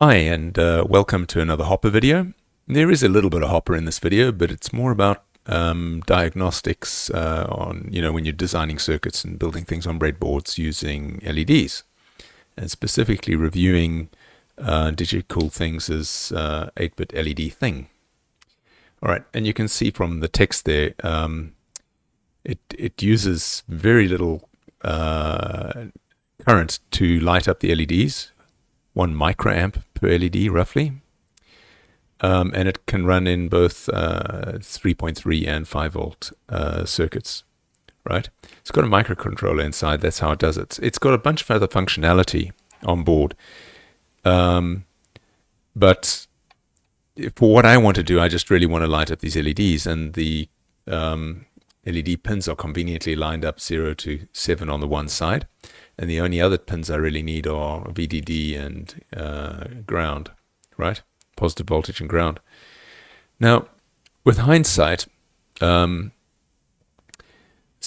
Hi, and welcome to another Hopper video. There is a little bit of Hopper in this video, but it's more about diagnostics on, when you're designing circuits and building things on breadboards using LEDs, and specifically reviewing Digicool Things' 8-bit LED thing. All right, and you can see from the text there, it uses very little current to light up the LEDs. 1 microamp per LED roughly, and it can run in both 3.3 and 5 volt circuits, right? It's got a microcontroller inside, that's how it does it. It's got a bunch of other functionality on board, but for what I want to do, I just really want to light up these LEDs, and the LED pins are conveniently lined up 0 to 7 on the one side. And the only other pins I really need are VDD and ground, right? Positive voltage and ground. Now, with hindsight, so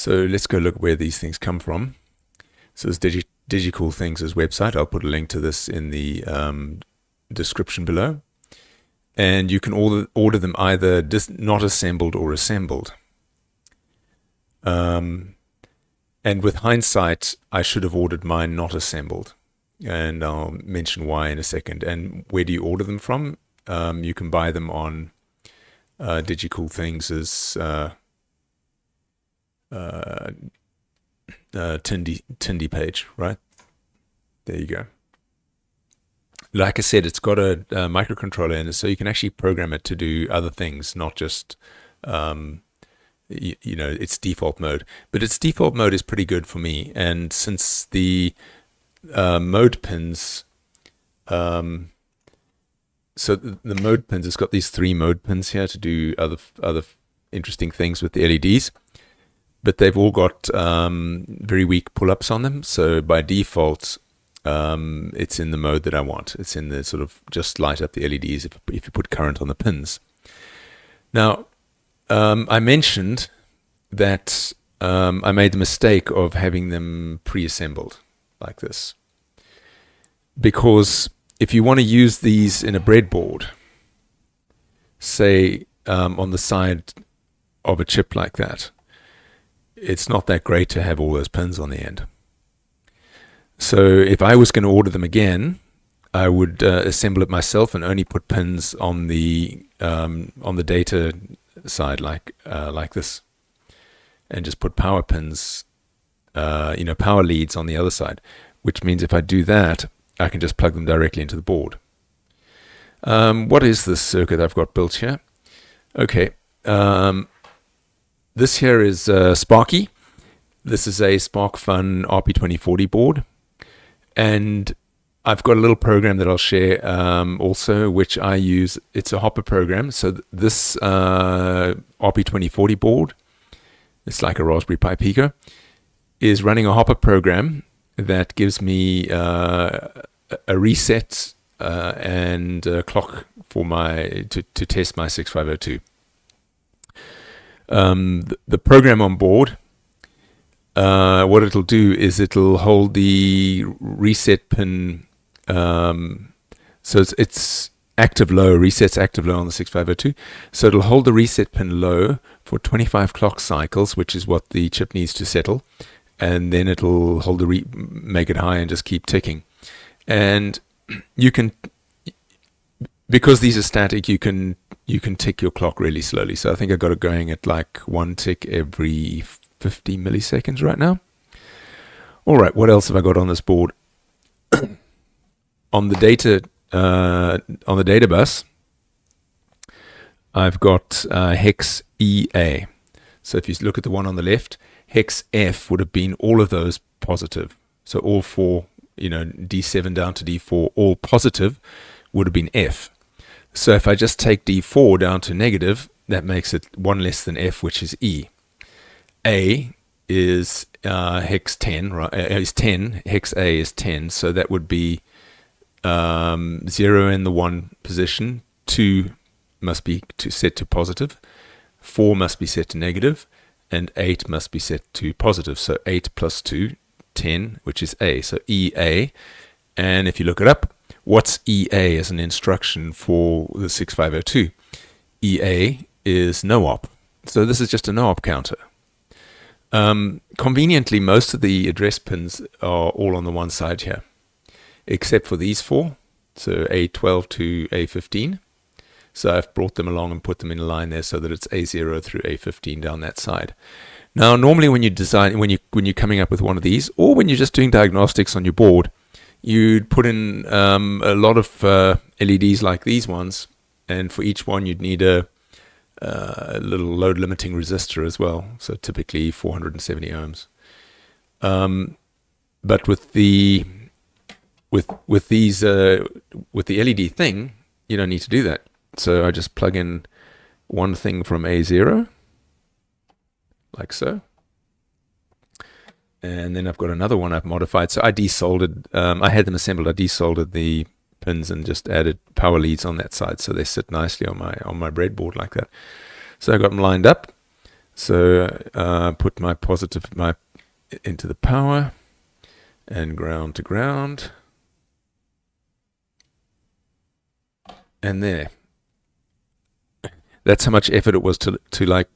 let's go look where these things come from. So this Digicool Things' website. I'll put a link to this in the description below. And you can order them either not assembled or assembled. And with hindsight, I should have ordered mine not assembled, and I'll mention why in a second. And where do you order them from? You can buy them on Digicool Things' Tindy page, right? There you go. Like I said, it's got a microcontroller in it, so you can actually program it to do other things, not just its default mode. But its default mode is pretty good for me, and since the mode pins, so the mode pins, it's got these 3 mode pins here to do other interesting things with the LEDs, but they've all got very weak pull-ups on them, so by default it's in the mode that I want. It's in the sort of just light up the LEDs if you put current on the pins. Now, I mentioned that I made the mistake of having them pre-assembled like this, because if you want to use these in a breadboard, say on the side of a chip like that, it's not that great to have all those pins on the end. So if I was going to order them again, I would assemble it myself and only put pins on the data side, like this, and just put power pins, power leads on the other side, which means if I do that, I can just plug them directly into the board. What is this circuit I've got built here? Okay, this here is Sparky. This is a SparkFun RP2040 board, and I've got a little program that I'll share also, which I use. It's a Hopper program. So this RP2040 board, it's like a Raspberry Pi Pico, is running a Hopper program that gives me a reset and a clock for to test my 6502. The program on board, what it'll do is it'll hold the reset pin. So it's active low, resets active low on the 6502. So it'll hold the reset pin low for 25 clock cycles, which is what the chip needs to settle. And then it'll hold make it high and just keep ticking. And you can, because these are static, you can tick your clock really slowly. So I think I got it going at like 1 tick every 50 milliseconds right now. All right, what else have I got on this board? On the data bus, I've got hex EA. So if you look at the one on the left, hex F would have been all of those positive. So all 4, D7 down to D4, all positive would have been F. So if I just take D4 down to negative, that makes it 1 less than F, which is E. A is hex 10, right? Is 10. Hex A is 10. So that would be 0 in the 1 position, 2 must be set to positive, 4 must be set to negative, and 8 must be set to positive. So 8 plus 2, 10, which is A. So EA. And if you look it up, what's EA as an instruction for the 6502? EA is no op. So this is just a no op counter. Conveniently, most of the address pins are all on the one side here, except for these four. So A12 to A15. So I've brought them along and put them in a line there so that it's A0 through A15 down that side. Now, normally when you design, when you're coming up with one of these, or when you're just doing diagnostics on your board, you'd put in a lot of LEDs like these ones, and for each one you'd need a little load limiting resistor as well. So typically 470 ohms. But with the these with the LED thing, you don't need to do that. So I just plug in one thing from A0, like so. And then I've got another one I've modified. So I desoldered, I had them assembled, I desoldered the pins and just added power leads on that side so they sit nicely on my breadboard like that. So I got them lined up. So put my positive into the power and ground to ground. And there. That's how much effort it was to like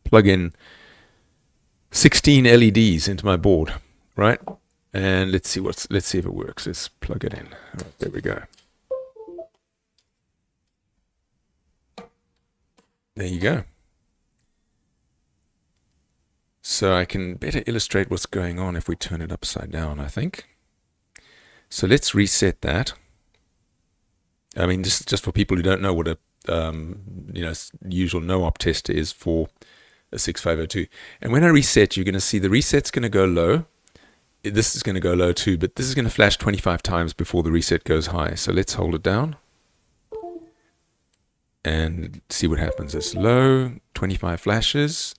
plug in 16 LEDs into my board, right? And let's see if it works. Let's plug it in. All right, there we go. There you go. So I can better illustrate what's going on if we turn it upside down, I think. So let's reset that. I mean, just for people who don't know what a usual no-op tester is for a 6502. And when I reset, you're going to see the reset's going to go low. This is going to go low too, but this is going to flash 25 times before the reset goes high. So let's hold it down and see what happens. It's low, 25 flashes,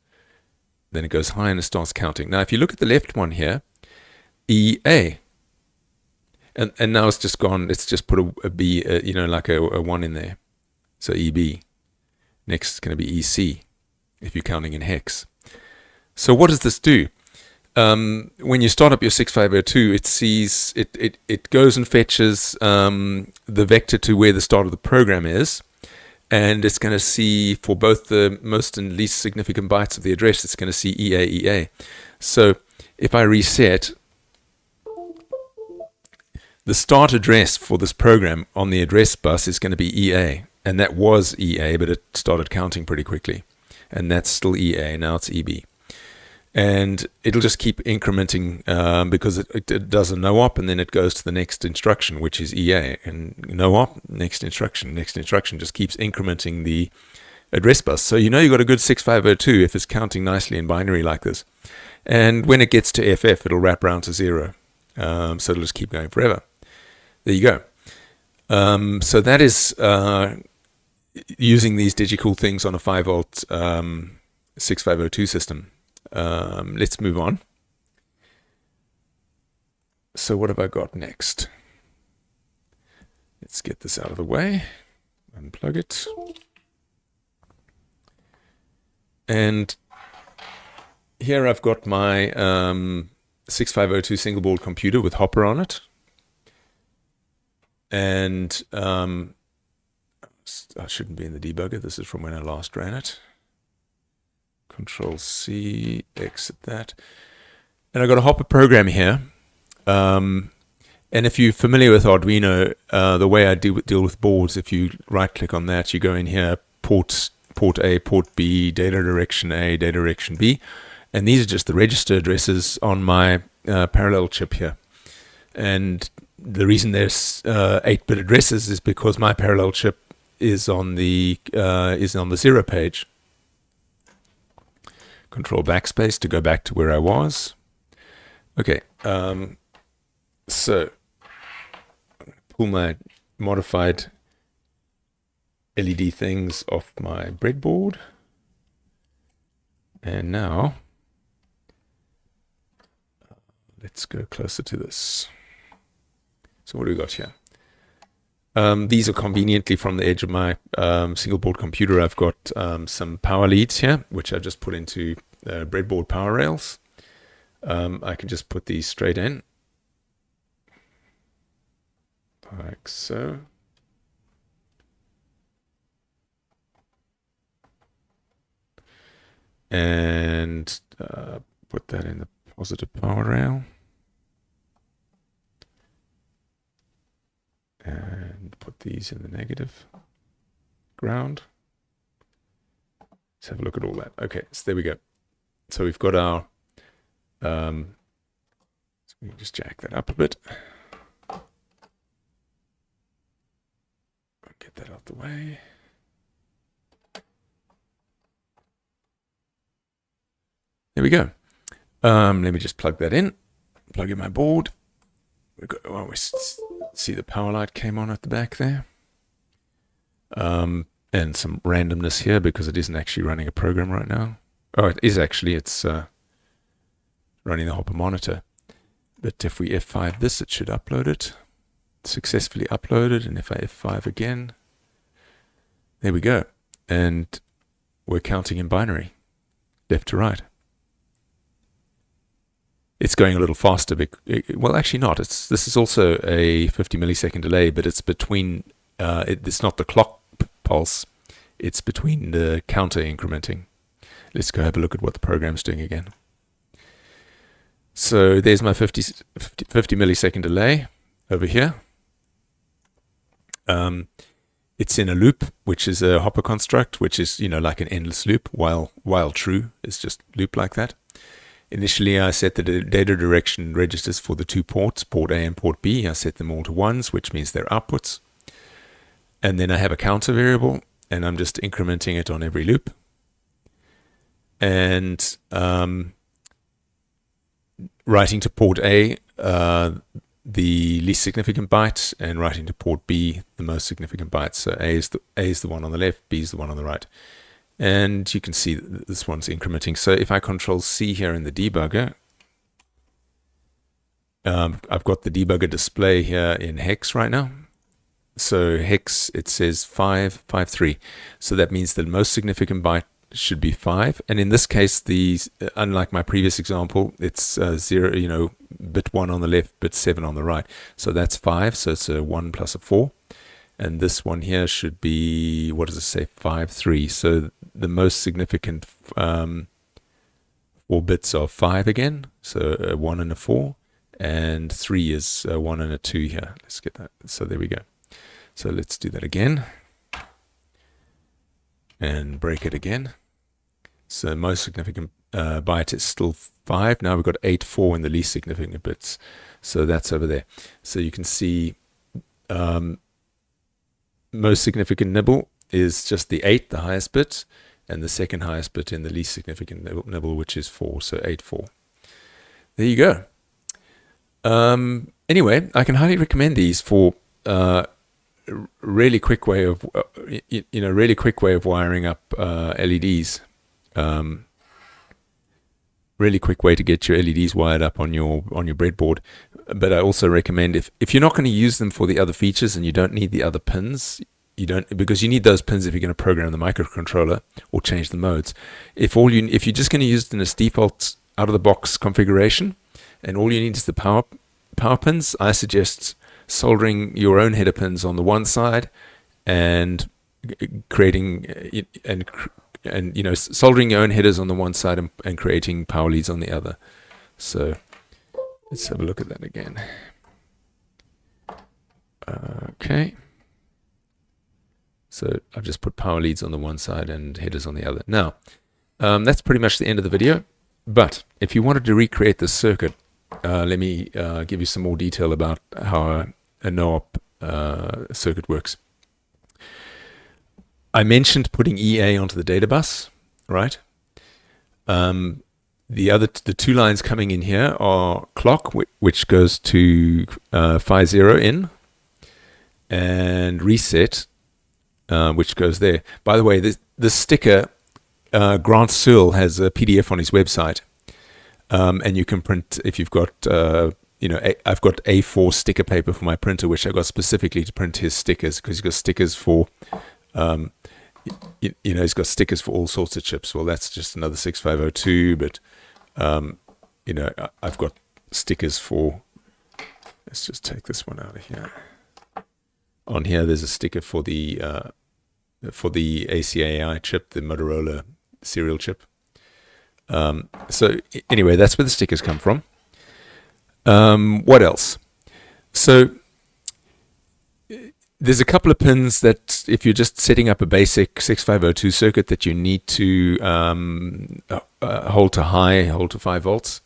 then it goes high and it starts counting. Now, if you look at the left one here, EA. And now it's just gone, it's just put a B, like a 1 in there. So EB. Next is going to be EC, if you're counting in hex. So what does this do? When you start up your 6502, it sees, it goes and fetches the vector to where the start of the program is. And it's going to see, for both the most and least significant bytes of the address, it's going to see EA. So if I reset, the start address for this program on the address bus is going to be EA. And that was EA, but it started counting pretty quickly. And that's still EA, now it's EB. And it'll just keep incrementing because it does a no-op, and then it goes to the next instruction, which is EA. And no-op, next instruction, just keeps incrementing the address bus. So you know you've got a good 6502 if it's counting nicely in binary like this. And when it gets to FF, it'll wrap around to 0. So it'll just keep going forever. There you go. So that is using these Digicool Things on a 5-volt 6502 system. Let's move on. So what have I got next? Let's get this out of the way. Unplug it. And here I've got my 6502 single board computer with Hopper on it. And I shouldn't be in the debugger. This is from when I last ran it. Control C, exit that. And I've got a Hopper program here. And if you're familiar with Arduino, the way I deal with boards, if you right click on that, you go in here, port A, port B, data direction A, data direction B. And these are just the register addresses on my parallel chip here. And the reason there's 8-bit addresses is because my parallel chip is on the 0 page. Control backspace to go back to where I was. Okay, so I'm going to pull my modified LED things off my breadboard. And now, let's go closer to this. So what do we got here? These are conveniently from the edge of my single board computer. I've got some power leads here, which I've just put into breadboard power rails. I can just put these straight in. I like so. And put that in the positive power rail. And put these in the negative ground. Let's have a look at all that. Okay, so there we go. So we've got our, so we can just jack that up a bit. Get that out the way. There we go. Let me just plug that in. Plug in my board. We've got, well, we see the power light came on at the back there. And some randomness here because it isn't actually running a program right now. Oh, it is actually. It's running the Hopper monitor. But if we F5 this, it should upload it. Successfully uploaded. And if I F5 again, there we go. And we're counting in binary, left to right. It's going a little faster. Well, actually not. This is also a 50 millisecond delay, but it's between, it's not the clock pulse. It's between the counter incrementing. Let's go have a look at what the program's doing again. So there's my 50 millisecond delay over here. It's in a loop, which is a Hopper construct, which is, like an endless loop, while true is just loop like that. Initially, I set the data direction registers for the two ports, port A and port B. I set them all to ones, which means they're outputs. And then I have a counter variable, and I'm just incrementing it on every loop. And writing to port A, the least significant byte, and writing to port B, the most significant byte. So A is the one on the left, B is the one on the right. And you can see that this one's incrementing. So if I Control C here in the debugger, I've got the debugger display here in hex right now. So hex, it says 553. So that means the most significant byte should be 5. And in this case, unlike my previous example, it's 0, bit 1 on the left, bit 7 on the right. So that's 5. So it's a 1 plus a 4. And this one here should be, what does it say, 5-3. So the most significant 4 bits are 5 again. So a 1 and a 4. And 3 is a 1 and a 2 here. Let's get that. So there we go. So let's do that again. And break it again. So most significant byte is still 5. Now we've got 8, 4 in the least significant bits. So that's over there. So you can see most significant nibble is just the 8, the highest bit, and the second highest bit in the least significant nibble, which is 4, so 8, 4. There you go. Anyway, I can highly recommend these for really quick way of wiring up LEDs. Really quick way to get your LEDs wired up on your breadboard. But I also recommend if you're not going to use them for the other features and you don't need the other pins, because you need those pins if you're going to program the microcontroller or change the modes. If you're just going to use it in its default out of the box configuration, and all you need is the power pins, I suggest soldering your own header pins on the one side and creating soldering your own headers on the one side and creating power leads on the other. So let's have a look at that again. Okay. So I've just put power leads on the one side and headers on the other. Now, that's pretty much the end of the video. But if you wanted to recreate this circuit, let me give you some more detail about how a no-op circuit works. I mentioned putting EA onto the data bus, right? The two lines coming in here are clock, which goes to phi 0 in, and reset, which goes there. By the way, this sticker, Grant Searle has a PDF on his website, and you can print if you've got, I've got A4 sticker paper for my printer, which I got specifically to print his stickers because he's got stickers for. He's got stickers for all sorts of chips. Well, that's just another 6502, but I've got stickers for. Let's just take this one out of here. on here there's a sticker for the ACAI chip, the Motorola serial chip. So anyway, that's where the stickers come from. What else? So there's a couple of pins that, if you're just setting up a basic 6502 circuit, that you need to hold to high, hold to 5 volts.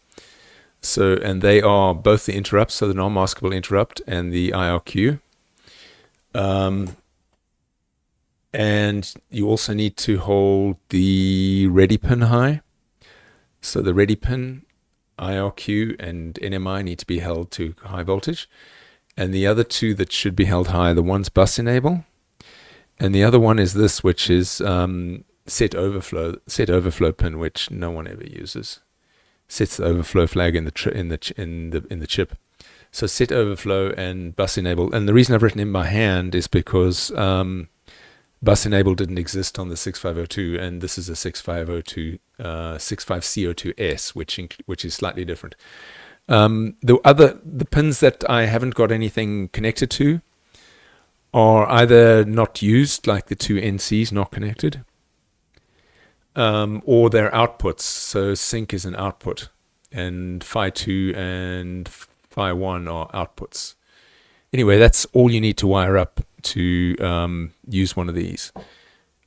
So, and they are both the interrupts, so the non-maskable interrupt and the IRQ. And you also need to hold the ready pin high. So the ready pin, IRQ, and NMI need to be held to high voltage. And the other two that should be held high, the one's bus enable, and the other one is this, which is set overflow pin, which no one ever uses. Sets the overflow flag in the chip. So set overflow and bus enable, and the reason I've written in by hand is because bus enable didn't exist on the 6502, and this is a 6502 65C02S, which is slightly different. The pins that I haven't got anything connected to are either not used, like the two NCs not connected, or they're outputs. So sync is an output, and Phi2 and Phi1 are outputs. Anyway, that's all you need to wire up to use one of these.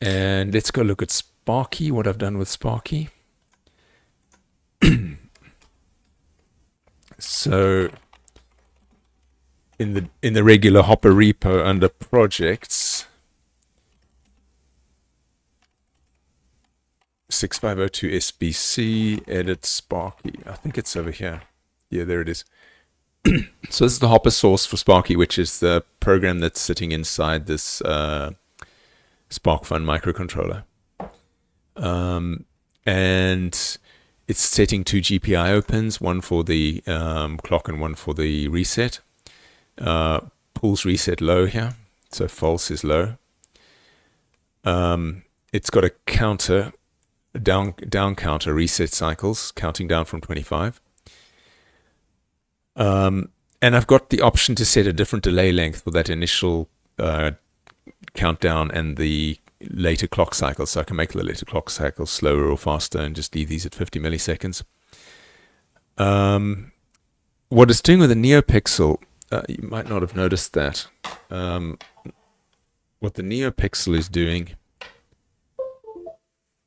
And let's go look at Sparky, what I've done with Sparky. So in the regular Hopper repo under projects, 6502 SBC, edit Sparky. I think it's over here. Yeah, there it is. So this is the Hopper source for Sparky, which is the program that's sitting inside this SparkFun microcontroller. And it's setting two GPIO pins, one for the clock and one for the reset. Pulls reset low here, so false is low. It's got a counter, down counter, reset cycles, counting down from 25. And I've got the option to set a different delay length for that initial countdown and the later clock cycle, so I can make the later clock cycle slower or faster and just leave these at 50 milliseconds. What it's doing with the NeoPixel, you might not have noticed that. What the NeoPixel is doing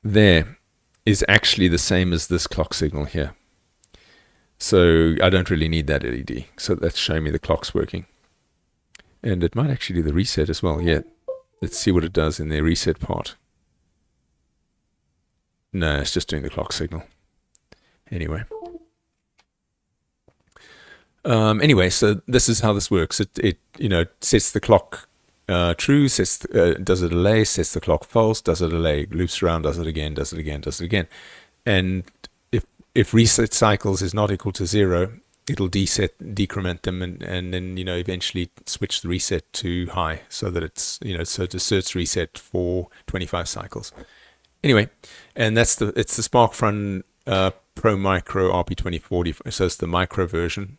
there is actually the same as this clock signal here. So I don't really need that LED. So that's showing me the clock's working. And it might actually do the reset as well. Yeah. Let's see what it does in the reset part. No, it's just doing the clock signal. Anyway. Anyway, so this is how this works. It sets the clock true, does a delay, sets the clock false, does a delay, loops around, does it again, does it again, does it again. And if reset cycles is not equal to 0, it'll decrement them and then eventually switch the reset to high so that it's so it asserts reset for 25 cycles. Anyway, and it's the SparkFun Pro Micro RP2040. So it's the micro version.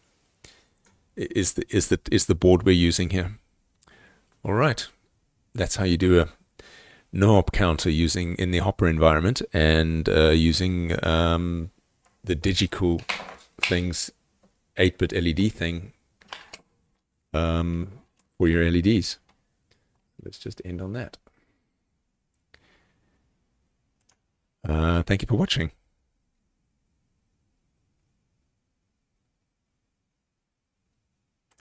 Is the board we're using here. All right, that's how you do a no-op counter in the Hopper environment and using the Digicool Things 8-bit LED thing for your LEDs. Let's just end on that. Thank you for watching.